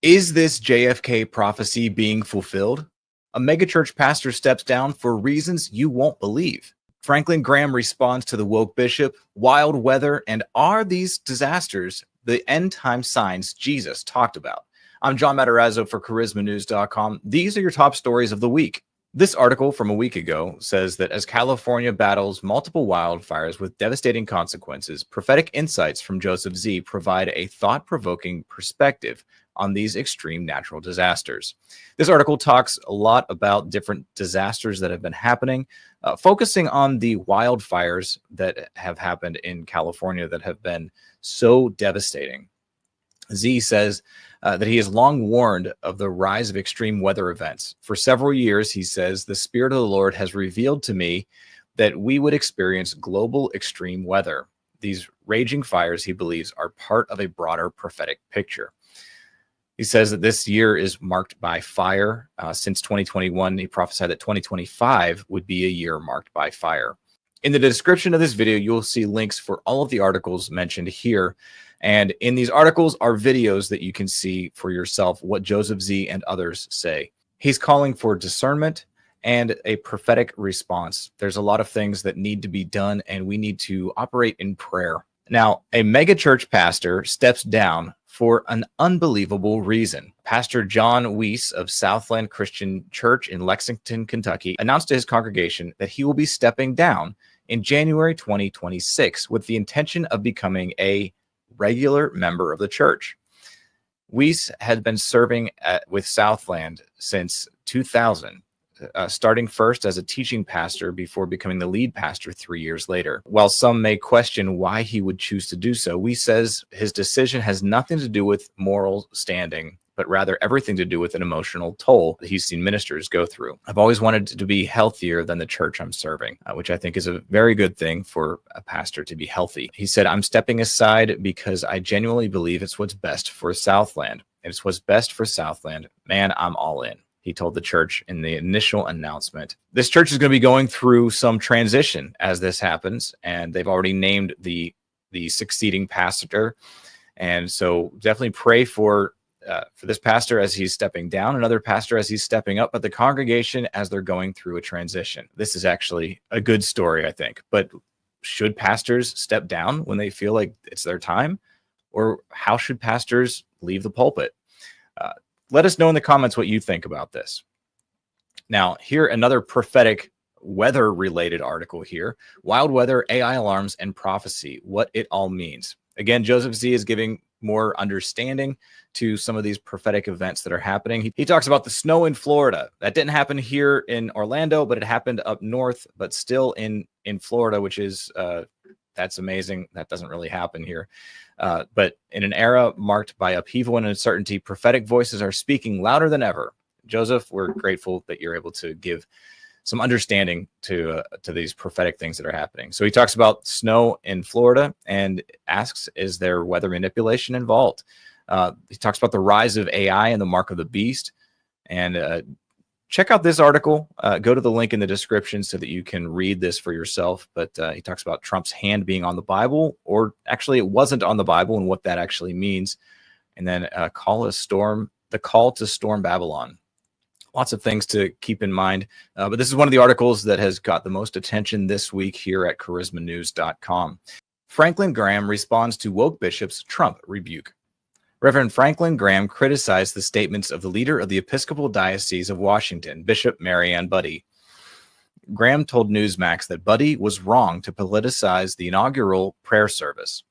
Is this JFK prophecy being fulfilled? A megachurch pastor steps down for reasons you won't believe. Franklin Graham responds to the woke bishop, wild weather, and are these disasters the end time signs Jesus talked about? I'm John Matarazzo for charismanews.com. These are your top stories of the week. This article from a week ago says that as California battles multiple wildfires with devastating consequences, prophetic insights from Joseph Z provide a thought-provoking perspective on these extreme natural disasters. This article talks a lot about different disasters that have been happening, focusing on the wildfires that have happened in California that have been so devastating. Z says that he has long warned of the rise of extreme weather events. For several years, he says, the Spirit of the Lord has revealed to me that we would experience global extreme weather. These raging fires, he believes, are part of a broader prophetic picture. He says that this year is marked by fire. Since 2021, he prophesied that 2025 would be a year marked by fire. In the description of this video, you'll see links for all of the articles mentioned here. And in these articles are videos that you can see for yourself what Joseph Z and others say. He's calling for discernment and a prophetic response. There's a lot of things that need to be done, and we need to operate in prayer. Now, a megachurch pastor steps down for an unbelievable reason. Pastor John Weiss of Southland Christian Church in Lexington, Kentucky, announced to his congregation that he will be stepping down in January 2026 with the intention of becoming a regular member of the church. Weiss had been serving with Southland since 2000. Starting first as a teaching pastor before becoming the lead pastor 3 years later. While some may question why he would choose to do so, Weiss says his decision has nothing to do with moral standing, but rather everything to do with an emotional toll that he's seen ministers go through. I've always wanted to be healthier than the church I'm serving, which I think is a very good thing for a pastor to be healthy. He said, I'm stepping aside because I genuinely believe it's what's best for Southland. It's what's best for Southland. Man, I'm all in. He told the church in the initial announcement. This church is going to be going through some transition as this happens, and they've already named the succeeding pastor. And so definitely pray for this pastor as he's stepping down, another pastor as he's stepping up, but the congregation as they're going through a transition. This is actually a good story, I think. But should pastors step down when they feel like it's their time? Or how should pastors leave the pulpit? Let us know in the comments what you think about this. Now, here another prophetic weather-related article here. Wild weather, AI alarms, and prophecy. What it all means. Again, Joseph Z is giving more understanding to some of these prophetic events that are happening. He talks about the snow in Florida. That didn't happen here in Orlando, but it happened up north, but still in Florida, which is that's amazing. That doesn't really happen here. But in an era marked by upheaval and uncertainty, prophetic voices are speaking louder than ever. Joseph, we're grateful that you're able to give some understanding to these prophetic things that are happening. So he talks about snow in Florida and asks, is there weather manipulation involved? He talks about the rise of AI and the mark of the beast. And check out this article. Go to the link in the description so that you can read this for yourself. But he talks about Trump's hand being on the Bible, or actually it wasn't on the Bible and what that actually means. And then the call to storm Babylon. Lots of things to keep in mind. But this is one of the articles that has got the most attention this week here at charismanews.com. Franklin Graham responds to woke bishop's Trump rebuke. Reverend Franklin Graham criticized the statements of the leader of the Episcopal Diocese of Washington, Bishop Marianne Budde. Graham told Newsmax that Budde was wrong to politicize the inaugural prayer service.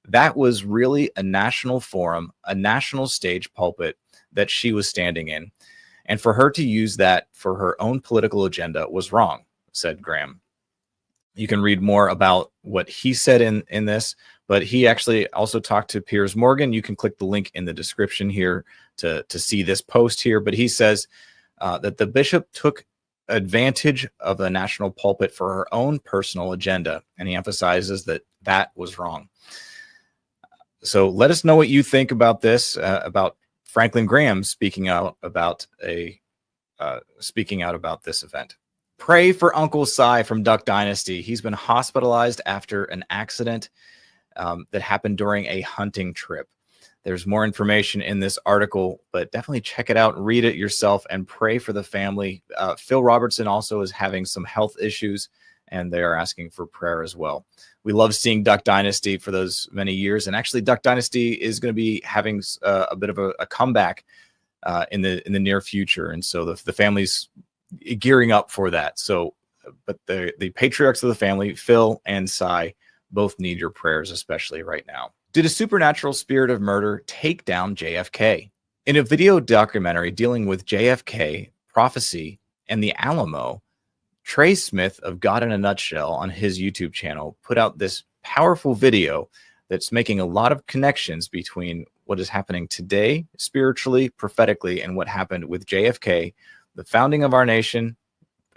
That was really a national forum, a national stage pulpit that she was standing in, and for her to use that for her own political agenda was wrong, said Graham. You can read more about what he said in this, but he actually also talked to Piers Morgan. You can click the link in the description here to see this post here. But he says that the bishop took advantage of the national pulpit for her own personal agenda, and he emphasizes that that was wrong. So let us know what you think about this, about Franklin Graham speaking out about this event. Pray for Uncle Si from Duck Dynasty. He's been hospitalized after an accident that happened during a hunting trip. There's more information in this article, but definitely check it out, read it yourself, and pray for the family. Phil Robertson also is having some health issues, and they are asking for prayer as well. We love seeing Duck Dynasty for those many years, and actually Duck Dynasty is going to be having a bit of a comeback in the near future, and so the family's gearing up for that. So, but the patriarchs of the family, Phil and Cy, both need your prayers, especially right now. Did a supernatural spirit of murder take down JFK? In a video documentary dealing with JFK, prophecy, and the Alamo, Trey Smith of God in a Nutshell on his YouTube channel put out this powerful video that's making a lot of connections between what is happening today, spiritually, prophetically, and what happened with JFK, the founding of our nation,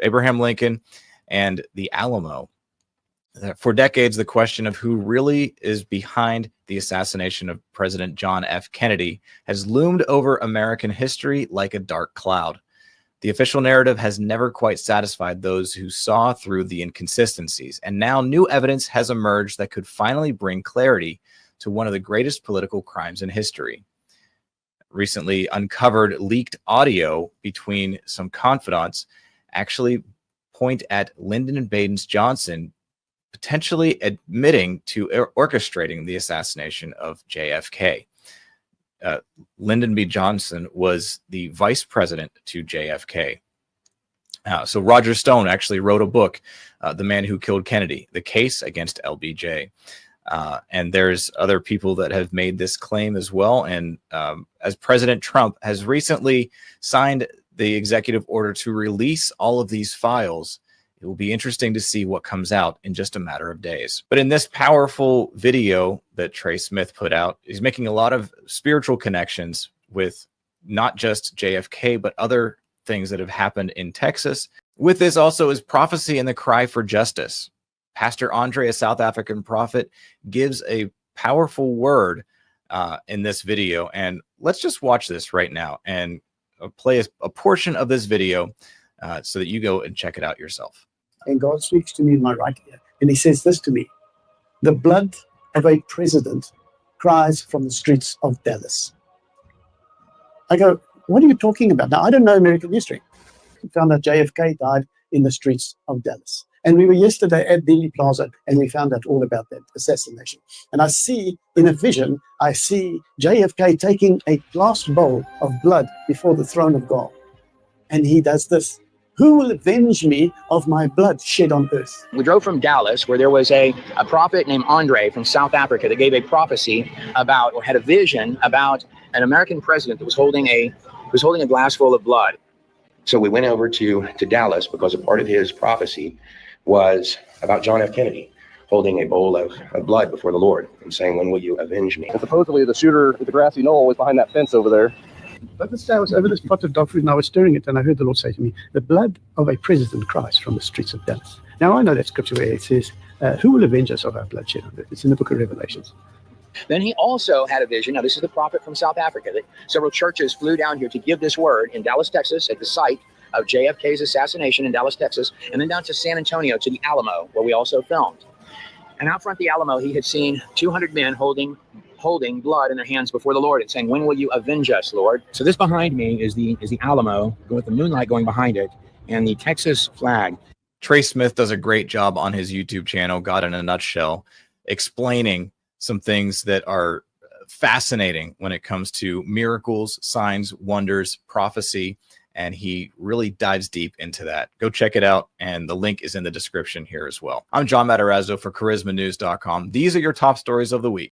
Abraham Lincoln, and the Alamo. For decades, the question of who really is behind the assassination of President John F. Kennedy has loomed over American history like a dark cloud. The official narrative has never quite satisfied those who saw through the inconsistencies, and now new evidence has emerged that could finally bring clarity to one of the greatest political crimes in history. Recently uncovered leaked audio between some confidants actually point at Lyndon Baines Johnson potentially admitting to orchestrating the assassination of JFK. Lyndon B. Johnson was the vice president to JFK. So Roger Stone actually wrote a book, The Man Who Killed Kennedy, The Case Against LBJ. And there's other people that have made this claim as well. And as President Trump has recently signed the executive order to release all of these files, it will be interesting to see what comes out in just a matter of days. But in this powerful video that Trey Smith put out, he's making a lot of spiritual connections with not just JFK, but other things that have happened in Texas. With this also is prophecy and the cry for justice. Pastor Andre, a South African prophet, gives a powerful word in this video. And let's just watch this right now and play a portion of this video so that you go and check it out yourself. And God speaks to me in my right ear, and he says this to me: the blood of a president cries from the streets of Dallas. I go, what are you talking about? Now, I don't know American history. We found out JFK died in the streets of Dallas. And we were yesterday at Dealey Plaza, and we found out all about that assassination. And I see, in a vision, I see JFK taking a glass bowl of blood before the throne of God. And he does this: who will avenge me of my blood shed on earth? We drove from Dallas, where there was a prophet named Andre from South Africa that gave a prophecy about, or had a vision about, an American president that was holding a glass full of blood. So we went over to Dallas because a part of his prophecy was about John F. Kennedy holding a bowl of blood before the Lord and saying, when will you avenge me? And supposedly the shooter at the grassy knoll was behind that fence over there. But this day I was over this pot of dog food, and I was stirring it, and I heard the Lord say to me, the blood of a president cries from the streets of Dallas. Now, I know that scripture where it says, who will avenge us of our bloodshed on earth? It's in the book of Revelations. Then he also had a vision. Now, this is the prophet from South Africa, that several churches flew down here to give this word in Dallas, Texas, at the site of JFK's assassination in Dallas, Texas, and then down to San Antonio to the Alamo, where we also filmed. And out front the Alamo, he had seen 200 men holding blood in their hands before the Lord and saying, when will you avenge us, Lord? So this behind me is the Alamo, with the moonlight going behind it, and the Texas flag. Trey Smith does a great job on his YouTube channel, God in a Nutshell, explaining some things that are fascinating when it comes to miracles, signs, wonders, prophecy, and he really dives deep into that. Go check it out, and the link is in the description here as well. I'm John Matarazzo for charismanews.com. These are your top stories of the week.